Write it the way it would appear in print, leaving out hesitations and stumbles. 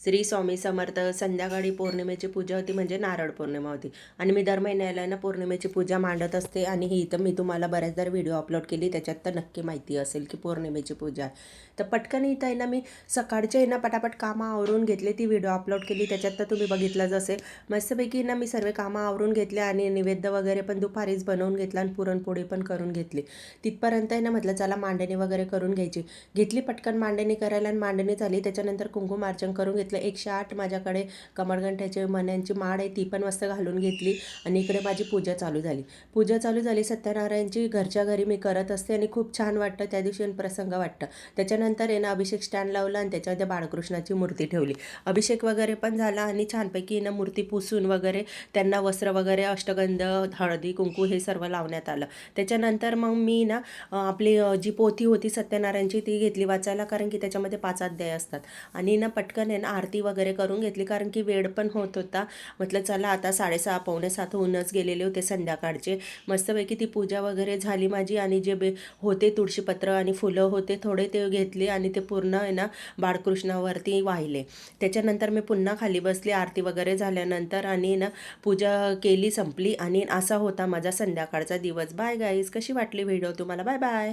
श्री स्वामी समर्थ. संध्याकाळी पौर्णिमेची पूजा होती, म्हणजे नारळ पौर्णिमा होती. आणि मी दर महिन्याला ना पौर्णिमेची पूजा मांडत असते. आणि ही तर मी तुम्हाला बऱ्याचदा व्हिडिओ अपलोड केली, त्याच्यात तर नक्की माहिती असेल की पौर्णिमेची पूजा आहे. तर पटकन इथं आहे ना, मी सकाळचे आहे ना पटापट कामं आवरून घेतले, ती व्हिडिओ अपलोड केली. त्याच्यात तर तुम्ही बघितलंच असेल. मस्तपैकी ना मी सर्व कामं आवरून घेतले आणि नैवेद्य वगैरे पण दुपारीच बनवून घेतला आणि पुरणपोळी पण करून घेतली. तिथपर्यंत आहे ना म्हटलं चला मांडणी वगैरे करून घेतली पटकन मांडणी करायला. आणि मांडणी झाली त्याच्यानंतर कुंकुमार्चन करून घेतलं. 108 माझ्याकडे कमळगंठ्याचे मण्यांची माळ आहे, ती पण मस्त घालून घेतली. आणि इकडे माझी पूजा चालू झाली. सत्यनारायणची घरच्या घरी मी करत असते आणि खूप छान वाटतं त्या दिवशी आणि प्रसंग वाटतं. त्याच्यानंतर आहे ना अभिषेक स्टँड लावला आणि त्याच्यामध्ये बाळकृष्णाची मूर्ती ठेवली. अभिषेक वगैरे पण झाला आणि छानपैकी ना मूर्ती पुसून वगैरे त्यांना वस्त्र वगैरे अष्टगंध, हळदी कुंकू हे सर्व लावण्यात आलं. त्याच्यानंतर मग मी ना आपली जी पोथी होती सत्यनारायणची ती घेतली वाचायला, कारण की त्याच्यामध्ये 5 अध्याय असतात. आणि ना पटकन आहे ना आरती वगैरे करून घेतली, कारण की वेळ पण होत होता. म्हटलं चला आता 6:30 पावणे 7 होऊनच गेलेले होते संध्याकाळचे. मस्तपैकी ती पूजा वगैरे झाली माझी. आणि जे होते तुळशीपत्र आणि फुलं होते थोडे, ते घेतले आणि ते पूर्ण आहे ना बाळकृष्णावरती वाहिले. त्याच्यानंतर मी पुन्हा खाली बसली आरती वगैरे झाल्यानंतर. आणि ना पूजा केली, संपली. आणि असा होता माझा संध्याकाळचा दिवस. बाय गाईज, कशी वाटली व्हिडिओ तुम्हाला? Bye bye.